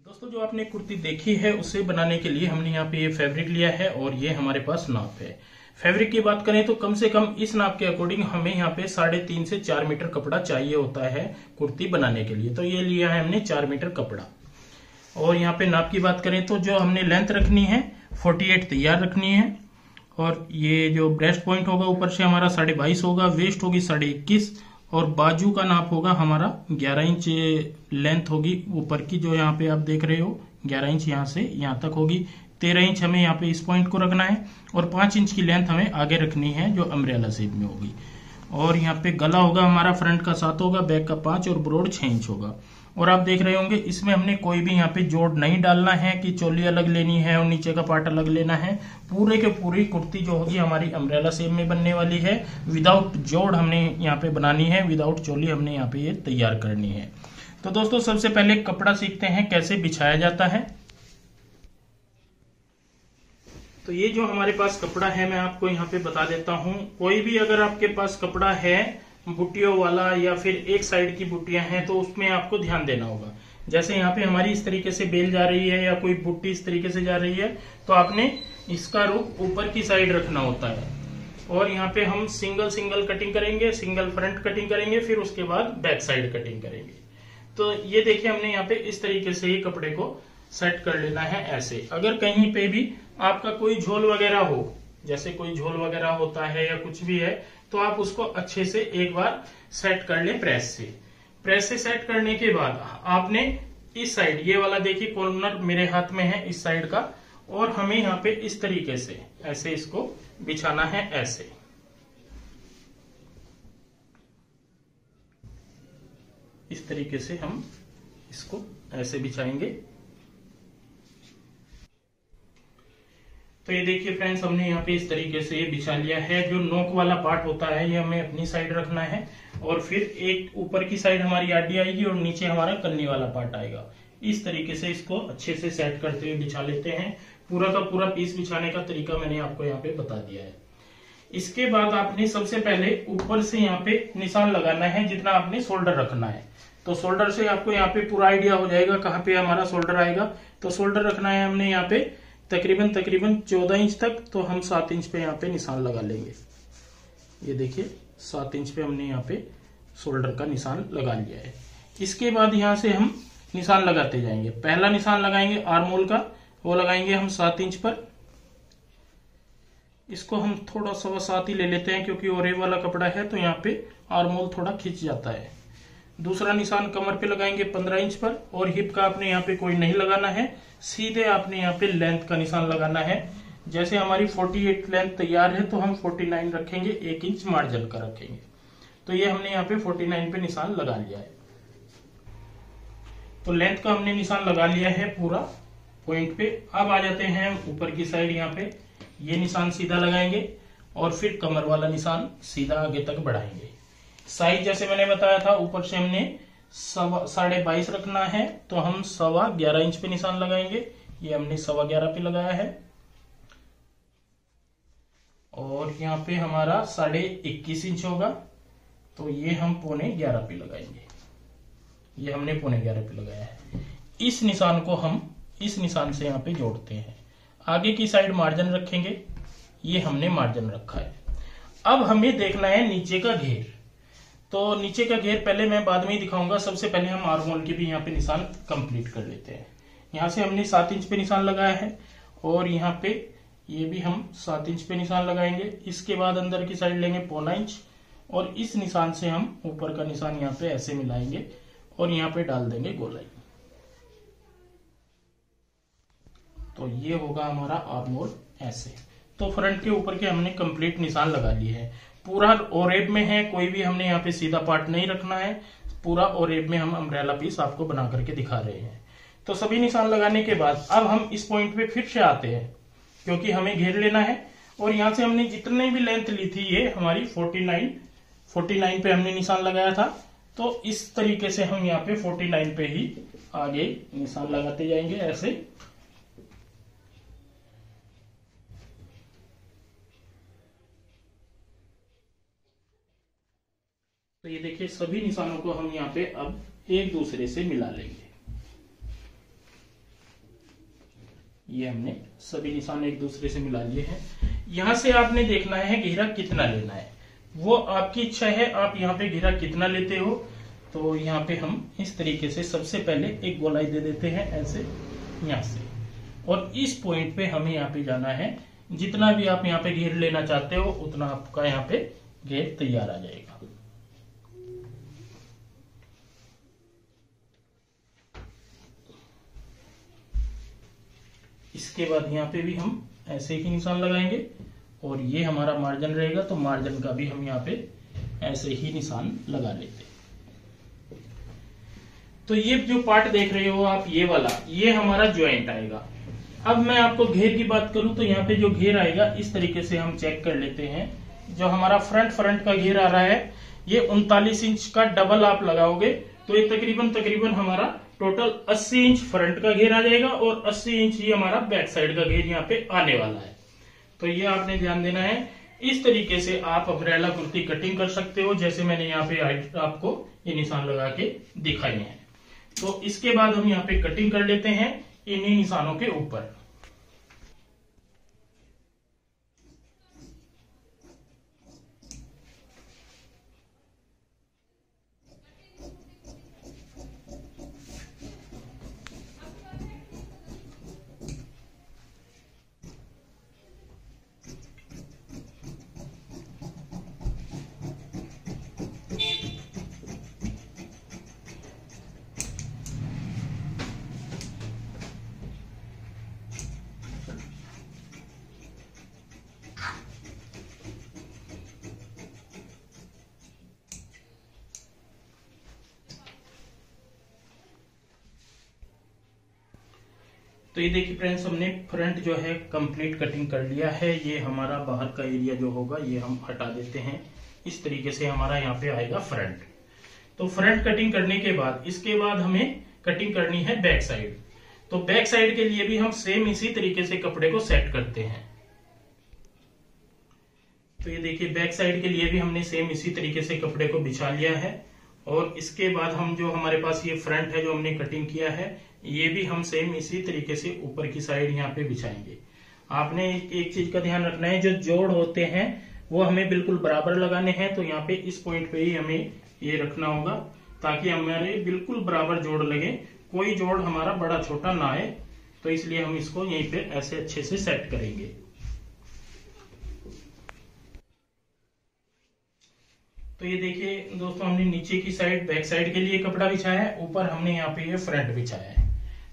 दोस्तों जो आपने कुर्ती देखी है उसे बनाने के लिए हमने यहाँ पे ये फैब्रिक लिया है और ये हमारे पास नाप है। फैब्रिक की बात करें तो कम से कम इस नाप के अकॉर्डिंग हमें यहाँ पे 3.5 से 4 मीटर कपड़ा चाहिए होता है कुर्ती बनाने के लिए। तो ये लिया है हमने 4 मीटर कपड़ा। और यहाँ पे नाप की बात करें तो जो हमने लेंथ रखनी है 48 तैयार रखनी है। और ये जो ब्रेस्ट पॉइंट होगा ऊपर से हमारा 22.5 होगा, वेस्ट होगी 21.5 और बाजू का नाप होगा हमारा 11 इंच लेंथ होगी ऊपर की, जो यहाँ पे आप देख रहे हो 11 इंच यहाँ से यहाँ तक होगी। 13 इंच हमें यहाँ पे इस पॉइंट को रखना है और 5 इंच की लेंथ हमें आगे रखनी है जो अम्ब्रेला शेप में होगी। और यहाँ पे गला होगा हमारा फ्रंट का 7 होगा, बैक का 5 और ब्रॉड 6 इंच होगा। और आप देख रहे होंगे इसमें हमने कोई भी यहाँ पे जोड़ नहीं डालना है कि चोली अलग लेनी है और नीचे का पार्ट अलग लेना है। पूरे के पूरी कुर्ती जो होगी हमारी अम्ब्रेला शेप में बनने वाली है। विदाउट जोड़ हमने यहाँ पे बनानी है, विदाउट चोली हमने यहाँ पे ये तैयार करनी है। तो दोस्तों सबसे पहले कपड़ा सीखते हैं कैसे बिछाया जाता है। तो ये जो हमारे पास कपड़ा है मैं आपको यहाँ पे बता देता हूँ। कोई भी अगर आपके पास कपड़ा है बुट्टियों वाला या फिर एक साइड की बुट्टियां हैं तो उसमें आपको ध्यान देना होगा। जैसे यहाँ पे हमारी इस तरीके से बेल जा रही है या कोई बुट्टी इस तरीके से जा रही है तो आपने इसका रुख ऊपर की साइड रखना होता है। और यहाँ पे हम सिंगल कटिंग करेंगे, सिंगल फ्रंट कटिंग करेंगे, फिर उसके बाद बैक साइड कटिंग करेंगे। तो ये देखिए हमने यहाँ पे इस तरीके से ही कपड़े को सेट कर लेना है ऐसे। अगर कहीं पे भी आपका कोई झोल वगैरह हो, जैसे कोई झोल वगैरह होता है या कुछ भी है, तो आप उसको अच्छे से एक बार सेट कर ले प्रेस से। प्रेस से सेट करने के बाद आपने इस साइड, ये वाला देखिए कॉर्नर मेरे हाथ में है इस साइड का, और हमें यहाँ पे इस तरीके से ऐसे इसको बिछाना है ऐसे। इस तरीके से हम इसको ऐसे बिछाएंगे। तो ये देखिए फ्रेंड्स हमने यहाँ पे इस तरीके से ये बिछा लिया है। जो नोक वाला पार्ट होता है ये हमें अपनी साइड रखना है और फिर एक ऊपर की साइड हमारी आडी आएगी और नीचे हमारा कन्नी वाला पार्ट आएगा। इस तरीके से इसको अच्छे से सेट करते हुए बिछा लेते हैं। पूरा का पूरा पीस बिछाने का तरीका मैंने आपको यहाँ पे बता दिया है। इसके बाद आपने सबसे पहले ऊपर से यहाँ पे निशान लगाना है जितना आपने शोल्डर रखना है। तो शोल्डर से आपको यहाँ पे पूरा आइडिया हो जाएगा कहाँ पे हमारा शोल्डर आएगा। तो शोल्डर रखना है हमने यहाँ पे तकरीबन 14 इंच तक। तो हम 7 इंच पे यहाँ पे निशान लगा लेंगे। ये देखिए 7 इंच पे हमने यहाँ पे शोल्डर का निशान लगा लिया है। इसके बाद यहाँ से हम निशान लगाते जाएंगे। पहला निशान लगाएंगे आर्म होल का, वो लगाएंगे हम 7 इंच पर। इसको हम थोड़ा 7.25 ही ले लेते हैं क्योंकि ओरेब वाला कपड़ा है तो यहाँ पे आर्म होल थोड़ा खिंच जाता है। दूसरा निशान कमर पे लगाएंगे 15 इंच पर और हिप का आपने यहाँ पे कोई नहीं लगाना है, सीधे आपने यहाँ पे लेंथ का निशान लगाना है। जैसे हमारी 48 लेंथ तैयार है तो हम 49 रखेंगे, 1 इंच मार्जिन का रखेंगे। तो ये हमने यहाँ पे 49 पे निशान लगा लिया है। तो लेंथ का हमने निशान लगा लिया है पूरा पॉइंट पे। अब आ जाते हैं ऊपर की साइड, यहाँ पे ये निशान सीधा लगाएंगे और फिर कमर वाला निशान सीधा आगे तक बढ़ाएंगे। साइज जैसे मैंने बताया था ऊपर से हमने 22.5 रखना है तो हम 11.25 इंच पे निशान लगाएंगे। ये हमने 11.25 पे लगाया है। और यहाँ पे हमारा 21.5 इंच होगा तो ये हम 11.25 पे लगाएंगे। ये हमने 11.25 पे लगाया है। इस निशान को हम इस निशान से यहाँ पे जोड़ते हैं। आगे की साइड मार्जिन रखेंगे, ये हमने मार्जिन रखा है। अब हमें देखना है नीचे का घेर। तो नीचे का घेर पहले मैं बाद में ही दिखाऊंगा। सबसे पहले हम आर्म होल के भी यहाँ पे निशान कंप्लीट कर लेते हैं। यहाँ से हमने 7 इंच पे निशान लगाया है और यहाँ पे ये भी हम 7 इंच पे निशान लगाएंगे। इसके बाद अंदर की साइड लेंगे 1.25 इंच और इस निशान से हम ऊपर का निशान यहाँ पे ऐसे मिलाएंगे और यहाँ पे डाल देंगे गोलाई। तो ये होगा हमारा आर्म होल ऐसे। तो फ्रंट के ऊपर के हमने कंप्लीट निशान लगा लिए हैं। पूरा ओरेब में है, कोई भी हमने यहाँ पे सीधा पार्ट नहीं रखना है। पूरा ओरेब में हम अम्ब्रेला पीस आपको बना करके दिखा रहे हैं। तो सभी निशान लगाने के बाद अब हम इस पॉइंट पे फिर से आते हैं क्योंकि हमें घेर लेना है। और यहाँ से हमने जितने भी लेंथ ली थी ये हमारी 49 पे हमने निशान लगाया था। तो इस तरीके से हम यहाँ पे 49 पे ही आगे निशान लगाते जाएंगे ऐसे। तो ये देखिए सभी निशानों को हम यहाँ पे अब एक दूसरे से मिला लेंगे। ये हमने सभी निशान एक दूसरे से मिला लिए हैं। यहां से आपने देखना है घेरा कितना लेना है, वो आपकी इच्छा है, आप यहाँ पे घेरा कितना लेते हो। तो यहाँ पे हम इस तरीके से सबसे पहले एक गोलाई दे देते हैं ऐसे यहाँ से, और इस पॉइंट पे हमें यहाँ पे जाना है। जितना भी आप यहाँ पे घेर लेना चाहते हो उतना आपका यहाँ पे घेर तैयार आ जाएगा। इसके बाद यहाँ पे भी हम ऐसे ही निशान लगाएंगे, और ये हमारा मार्जिन रहेगा तो मार्जिन का भी हम यहाँ पे ऐसे ही निशान लगा लेते हैं। तो ये जो पार्ट देख रहे हो आप, ये वाला, ये हमारा ज्वाइंट आएगा। अब मैं आपको घेर की बात करूं तो यहाँ पे जो घेर आएगा इस तरीके से हम चेक कर लेते हैं। जो हमारा फ्रंट का घेर आ रहा है ये 39 इंच का डबल आप लगाओगे तो ये तकरीबन हमारा टोटल 80 इंच फ्रंट का घेर आ जाएगा, और 80 इंच ही हमारा बैक साइड का घेर यहाँ पे आने वाला है। तो ये आपने ध्यान देना है। इस तरीके से आप अम्ब्रेला कुर्ती कटिंग कर सकते हो, जैसे मैंने यहाँ पे आपको ये निशान लगा के दिखाए हैं। तो इसके बाद हम यहाँ पे कटिंग कर लेते हैं इन्हीं निशानों के ऊपर। तो ये देखिए फ्रेंड्स, हमने फ्रंट जो है कंप्लीट कटिंग कर लिया है। ये हमारा बाहर का एरिया जो होगा ये हम हटा देते हैं। इस तरीके से हमारा यहाँ पे आएगा फ्रंट। तो फ्रंट कटिंग करने के बाद इसके बाद हमें कटिंग करनी है बैक साइड। तो बैक साइड के लिए भी हम सेम इसी तरीके से कपड़े को सेट करते हैं। तो ये देखिए बैक साइड के लिए भी हमने सेम इसी तरीके से कपड़े को बिछा लिया है, और इसके बाद हम जो हमारे पास ये फ्रंट है जो हमने कटिंग किया है ये भी हम सेम इसी तरीके से ऊपर की साइड यहाँ पे बिछाएंगे। आपने एक चीज का ध्यान रखना है, जो जोड़ होते हैं वो हमें बिल्कुल बराबर लगाने हैं। तो यहाँ पे इस पॉइंट पे ही हमें ये रखना होगा ताकि हमारे बिल्कुल बराबर जोड़ लगे, कोई जोड़ हमारा बड़ा छोटा ना आए। तो इसलिए हम इसको यहीं पे ऐसे अच्छे से सेट करेंगे। तो ये देखिए दोस्तों, हमने नीचे की साइड बैक साइड के लिए कपड़ा बिछाया है, ऊपर हमने यहाँ पे ये फ्रंट बिछाया है।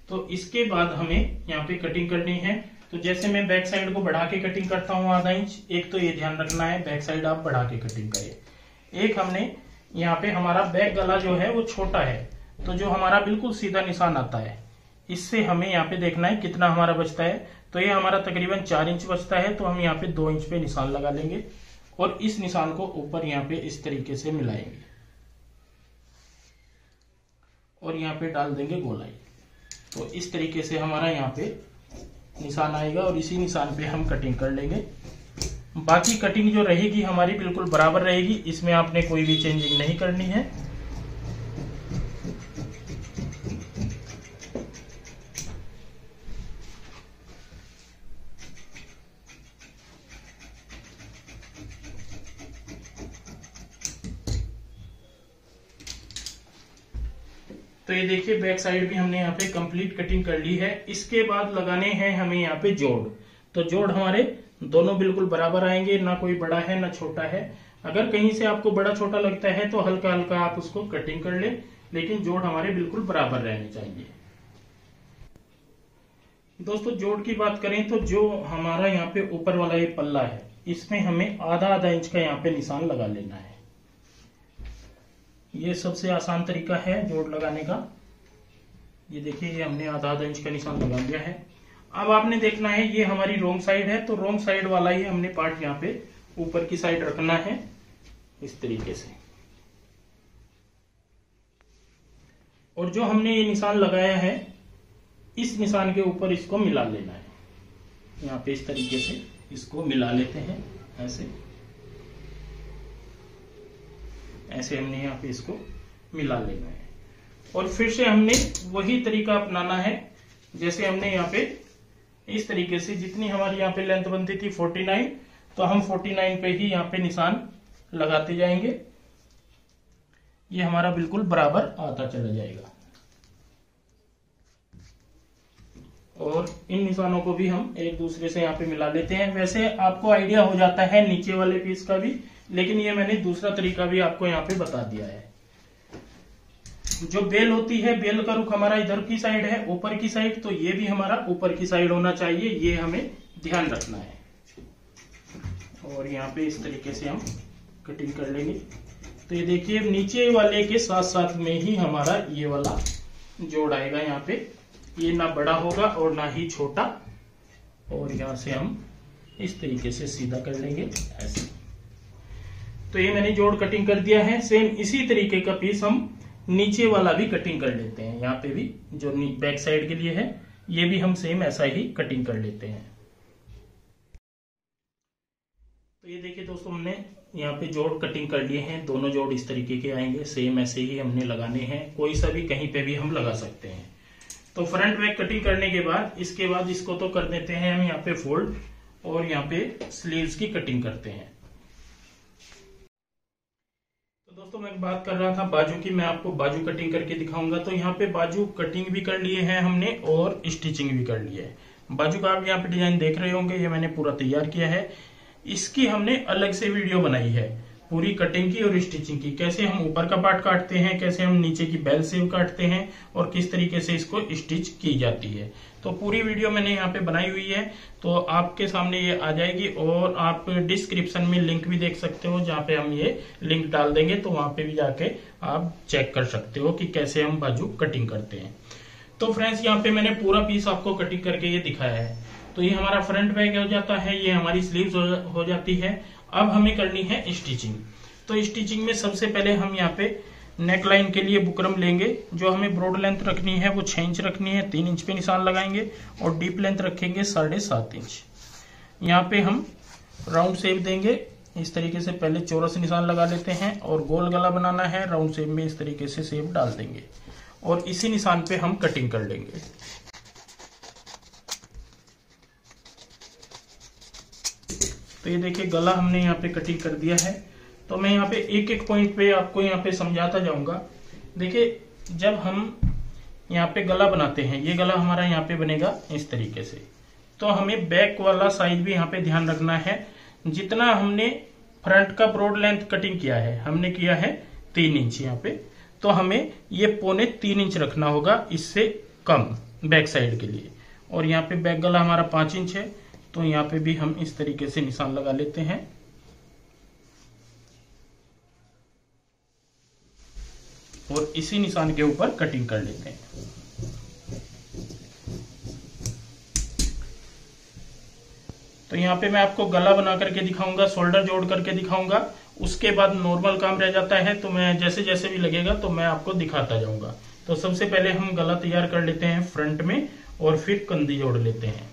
तो इसके बाद हमें यहाँ पे कटिंग करनी है। तो जैसे मैं बैक साइड को बढ़ा के कटिंग करता हूँ आधा इंच, एक तो ये ध्यान रखना है बैक साइड आप बढ़ा के कटिंग करें। एक हमने यहाँ पे हमारा बैक गला जो है वो छोटा है, तो जो हमारा बिल्कुल सीधा निशान आता है इससे हमें यहाँ पे देखना है कितना हमारा बचता है। तो ये हमारा तकरीबन 4 इंच बचता है, तो हम यहाँ पे 2 इंच पे निशान लगा लेंगे और इस निशान को ऊपर यहाँ पे इस तरीके से मिलाएंगे और यहाँ पे डाल देंगे गोलाई। तो इस तरीके से हमारा यहाँ पे निशान आएगा और इसी निशान पे हम कटिंग कर लेंगे। बाकी कटिंग जो रहेगी हमारी बिल्कुल बराबर रहेगी, इसमें आपने कोई भी चेंजिंग नहीं करनी है। तो ये देखिए बैक साइड भी हमने यहाँ पे कंप्लीट कटिंग कर ली है। इसके बाद लगाने हैं हमें यहाँ पे जोड़। तो जोड़ हमारे दोनों बिल्कुल बराबर आएंगे, ना कोई बड़ा है ना छोटा है। अगर कहीं से आपको बड़ा छोटा लगता है तो हल्का हल्का आप उसको कटिंग कर ले, लेकिन जोड़ हमारे बिल्कुल बराबर रहने चाहिए। दोस्तों जोड़ की बात करें तो जो हमारा यहाँ पे ऊपर वाला ये पल्ला है इसमें हमें आधा इंच का यहाँ पे निशान लगा लेना है। ये सबसे आसान तरीका है जोड़ लगाने का। ये देखिए ये हमने आधा इंच का निशान लगा दिया है। अब आपने देखना है ये हमारी रोंग साइड है, तो रोंग साइड वाला ही हमने पार्ट यहाँ पे ऊपर की साइड रखना है इस तरीके से। और जो हमने ये निशान लगाया है इस निशान के ऊपर इसको मिला लेना है। यहाँ पे इस तरीके से इसको मिला लेते हैं ऐसे हमने यहाँ पे इसको मिला लेना है। और फिर से हमने वही तरीका अपनाना है जैसे हमने यहाँ पे इस तरीके से जितनी हमारी यहाँ पे लेंथ बनती थी 49, तो हम 49 पे ही यहाँ पे निशान लगाते जाएंगे। ये हमारा बिल्कुल बराबर आता चला जाएगा। और इन निशानों को भी हम एक दूसरे से यहाँ पे मिला लेते हैं। वैसे आपको आइडिया हो जाता है नीचे वाले पीस का भी, लेकिन ये मैंने दूसरा तरीका भी आपको यहाँ पे बता दिया है। जो बेल होती है, बेल का रुख हमारा इधर की साइड है, ऊपर की साइड, तो ये भी हमारा ऊपर की साइड होना चाहिए, ये हमें ध्यान रखना है। और यहाँ पे इस तरीके से हम कटिंग कर लेंगे। तो ये देखिए नीचे वाले के साथ साथ में ही हमारा ये वाला जोड़ आएगा यहाँ पे। ये ना बड़ा होगा और ना ही छोटा। और यहाँ से हम इस तरीके से सीधा कर लेंगे ऐसे। तो ये मैंने जोड़ कटिंग कर दिया है। सेम इसी तरीके का पीस हम नीचे वाला भी कटिंग कर लेते हैं। यहाँ पे भी जो बैक साइड के लिए है, ये भी हम सेम ऐसा ही कटिंग कर लेते हैं। तो ये देखिए दोस्तों, हमने यहाँ पे जोड़ कटिंग कर लिए हैं। दोनों जोड़ इस तरीके के आएंगे, सेम ऐसे ही हमने लगाने हैं। कोई सा भी कहीं पे भी हम लगा सकते हैं। तो फ्रंट बैक कटिंग करने के बाद इसके बाद इसको तो कर देते हैं हम यहाँ पे फोल्ड, और यहाँ पे स्लीव्स की कटिंग करते हैं। तो दोस्तों मैं बात कर रहा था बाजू की, मैं आपको बाजू कटिंग करके दिखाऊंगा। तो यहाँ पे बाजू कटिंग भी कर लिए हैं हमने और स्टिचिंग भी कर ली है। बाजू का आप यहाँ पे डिजाइन देख रहे होंगे, ये मैंने पूरा तैयार किया है। इसकी हमने अलग से वीडियो बनाई है, पूरी कटिंग की और स्टिचिंग की, कैसे हम ऊपर का पार्ट काटते हैं, कैसे हम नीचे की बेल सेव काटते हैं और किस तरीके से इसको स्टिच की जाती है। तो पूरी वीडियो मैंने यहाँ पे बनाई हुई है, तो आपके सामने ये आ जाएगी। और आप डिस्क्रिप्शन में लिंक भी देख सकते हो, जहाँ पे हम ये लिंक डाल देंगे, तो वहां पे भी जाके आप चेक कर सकते हो कि कैसे हम बाजू कटिंग करते हैं। तो फ्रेंड्स यहाँ पे मैंने पूरा पीस आपको कटिंग करके ये दिखाया है। तो ये हमारा फ्रंट बैक हो जाता है, ये हमारी स्लीव्स हो जाती है। अब हमें करनी है स्टिचिंग। तो स्टिचिंग में सबसे पहले हम यहाँ पे नेक लाइन के लिए बुकरम लेंगे। जो हमें ब्रॉड लेंथ रखनी है वो 6 इंच रखनी है, 3 इंच पे निशान लगाएंगे और डीप लेंथ रखेंगे 7.5 इंच। यहाँ पे हम राउंड शेप देंगे इस तरीके से। पहले चौरस निशान लगा लेते हैं और गोल गला बनाना है, राउंड शेप में इस तरीके से शेप डाल देंगे और इसी निशान पे हम कटिंग कर लेंगे। तो ये देखिए गला हमने यहाँ पे कटिंग कर दिया है। तो मैं यहाँ पे एक एक पॉइंट पे आपको यहाँ पे समझाता जाऊंगा। देखिए जब हम यहाँ पे गला बनाते हैं, ये गला हमारा यहाँ पे बनेगा इस तरीके से। तो हमें बैक वाला साइज भी यहाँ पे ध्यान रखना है। जितना हमने फ्रंट का ब्रॉड लेंथ कटिंग किया है, हमने किया है 3 इंच यहाँ पे, तो हमें ये 3.25 इंच रखना होगा, इससे कम बैक साइड के लिए। और यहाँ पे बैक गला हमारा 5 इंच है, तो यहाँ पे भी हम इस तरीके से निशान लगा लेते हैं। और इसी निशान के ऊपर कटिंग कर लेते हैं। तो यहाँ पे मैं आपको गला बना करके दिखाऊंगा, शोल्डर जोड़ करके दिखाऊंगा। उसके बाद नॉर्मल काम रह जाता है, तो मैं जैसे जैसे भी लगेगा तो मैं आपको दिखाता जाऊंगा। तो सबसे पहले हम गला तैयार कर लेते हैं फ्रंट में और फिर कंधी जोड़ लेते हैं।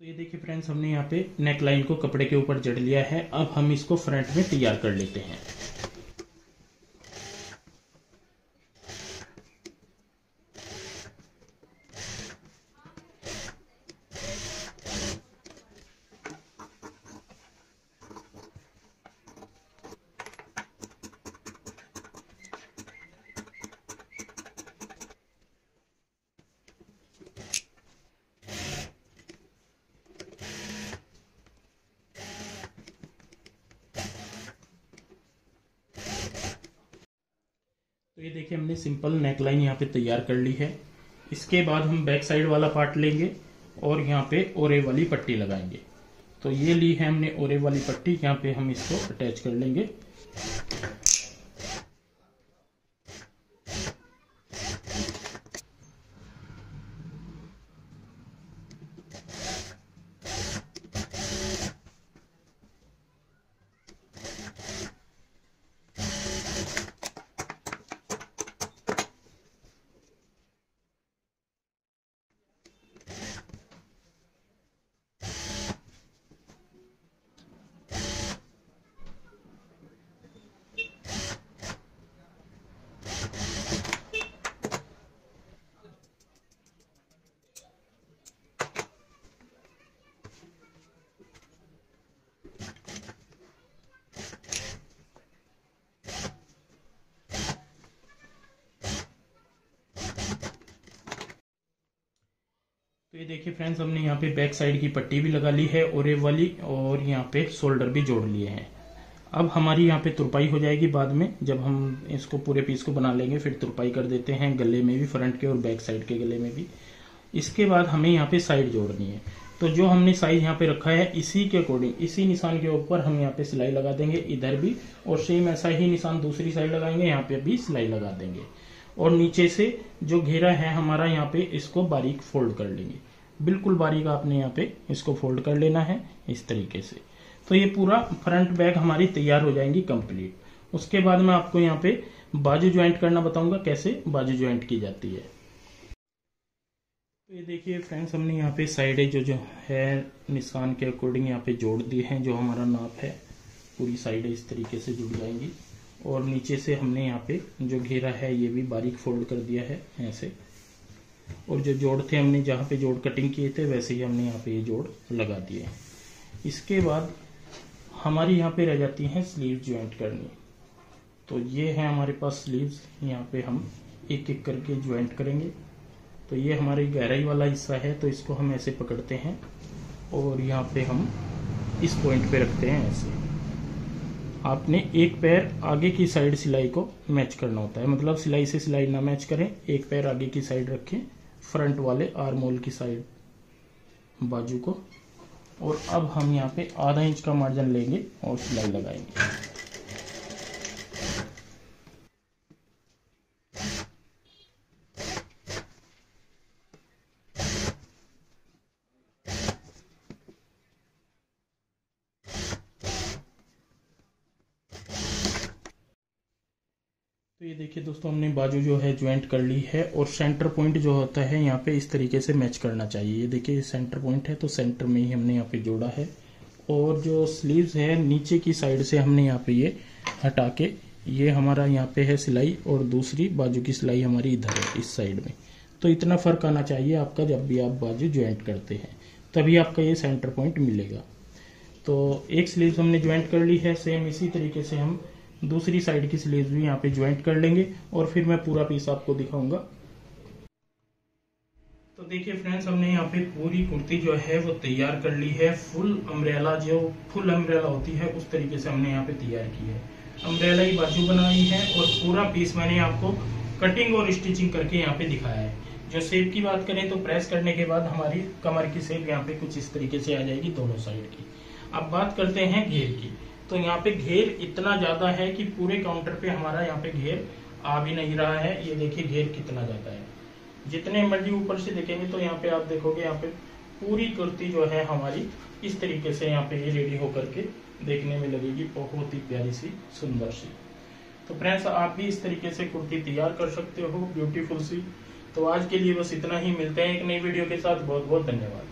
तो ये देखिए फ्रेंड्स, हमने यहाँ पे नेक लाइन को कपड़े के ऊपर जड़ लिया है। अब हम इसको फ्रंट में तैयार कर लेते हैं। तो ये देखिए हमने सिंपल नेक लाइन यहाँ पे तैयार कर ली है। इसके बाद हम बैक साइड वाला पार्ट लेंगे और यहाँ पे ओरे वाली पट्टी लगाएंगे। तो ये ली है हमने ओरे वाली पट्टी, यहाँ पे हम इसको अटैच कर लेंगे। तो ये देखिए फ्रेंड्स, हमने यहाँ पे बैक साइड की पट्टी भी लगा ली है और ये वाली, और यहाँ पे शोल्डर भी जोड़ लिए हैं। अब हमारी यहाँ पे तुरपाई हो जाएगी बाद में, जब हम इसको पूरे पीस को बना लेंगे फिर तुरपाई कर देते हैं गले में भी, फ्रंट के और बैक साइड के गले में भी। इसके बाद हमें यहाँ पे साइड जोड़नी है। तो जो हमने साइज यहाँ पे रखा है इसी के अकॉर्डिंग, इसी निशान के ऊपर हम यहाँ पे सिलाई लगा देंगे इधर भी, और सेम ऐसा ही निशान दूसरी साइड लगाएंगे, यहाँ पे भी सिलाई लगा देंगे। और नीचे से जो घेरा है हमारा यहाँ पे, इसको बारीक फोल्ड कर लेंगे, बिल्कुल बारीक आपने यहाँ पे इसको फोल्ड कर लेना है इस तरीके से। तो ये पूरा फ्रंट बैक हमारी तैयार हो जाएंगी कंप्लीट। उसके बाद मैं आपको यहाँ पे बाजू ज्वाइंट करना बताऊंगा, कैसे बाजू ज्वाइंट की जाती है। तो ये देखिए फ्रेंड्स, हमने यहाँ पे साइडें जो है निशान के अकॉर्डिंग यहाँ पे जोड़ दिए हैं। जो हमारा नाप है पूरी साइडें इस तरीके से जुड़ जाएंगी। और नीचे से हमने यहाँ पे जो घेरा है ये भी बारीक फोल्ड कर दिया है ऐसे। और जो जोड़ थे हमने जहाँ पे जोड़ कटिंग किए थे वैसे ही हमने यहाँ पे ये जोड़ लगा दिए। इसके बाद हमारी यहाँ पे रह जाती हैं स्लीव ज्वाइंट करनी। तो ये है हमारे पास स्लीव्स, यहाँ पे हम एक एक करके ज्वाइंट करेंगे। तो ये हमारी गहराई वाला हिस्सा है, तो इसको हम ऐसे पकड़ते हैं और यहाँ पे हम इस पॉइंट पे रखते हैं ऐसे। आपने एक पैर आगे की साइड सिलाई को मैच करना होता है, मतलब सिलाई से सिलाई ना मैच करें, एक पैर आगे की साइड रखें फ्रंट वाले आर्म होल की साइड बाजू को। और अब हम यहाँ पे आधा इंच का मार्जिन लेंगे और सिलाई लगाएंगे। तो ये देखिए दोस्तों, हमने बाजू जो है ज्वाइंट कर ली है। और सेंटर पॉइंट जो होता है यहाँ पे इस तरीके से मैच करना चाहिए। ये देखिए सेंटर पॉइंट है, तो सेंटर में ही हमने यहाँ पे जोड़ा है। और जो स्लीव्स है नीचे की साइड से हमने यहाँ पे ये हटा के, ये हमारा यहाँ पे है सिलाई और दूसरी बाजू की सिलाई हमारी इधर है इस साइड में। तो इतना फर्क आना चाहिए आपका जब भी आप बाजू ज्वाइंट करते हैं, तभी आपका ये सेंटर पॉइंट मिलेगा। तो एक स्लीव हमने ज्वाइंट कर ली है। सेम इसी तरीके से हम दूसरी साइड की स्लीव्स भी यहाँ पे ज्वाइंट कर लेंगे और फिर मैं पूरा पीस आपको दिखाऊंगा। तो देखिए फ्रेंड्स, हमने यहाँ पे पूरी कुर्ती जो है वो तैयार कर ली है। फुल अम्ब्रेला, जो फुल अम्ब्रेला होती है उस तरीके से हमने यहाँ पे तैयार की है। अम्ब्रेला ही बाजू बनाई है और पूरा पीस मैंने आपको कटिंग और स्टिचिंग करके यहाँ पे दिखाया है। जो शेप की बात करें तो प्रेस करने के बाद हमारी कमर की शेप यहाँ पे कुछ इस तरीके से आ जाएगी दोनों साइड की। अब बात करते हैं घेर की। तो यहाँ पे घेर इतना ज्यादा है कि पूरे काउंटर पे हमारा यहाँ पे घेर आ भी नहीं रहा है। ये देखिए घेर कितना ज्यादा है। जितने मर्जी ऊपर से देखेंगे तो यहाँ पे आप देखोगे यहाँ पे पूरी कुर्ती जो है हमारी इस तरीके से यहाँ पे ये रेडी होकर के देखने में लगेगी, बहुत ही प्यारी सी सुंदर सी। तो फ्रेंड्स, आप भी इस तरीके से कुर्ती तैयार कर सकते हो, ब्यूटीफुल सी। तो आज के लिए बस इतना ही, मिलते हैं एक नई वीडियो के साथ। बहुत बहुत धन्यवाद।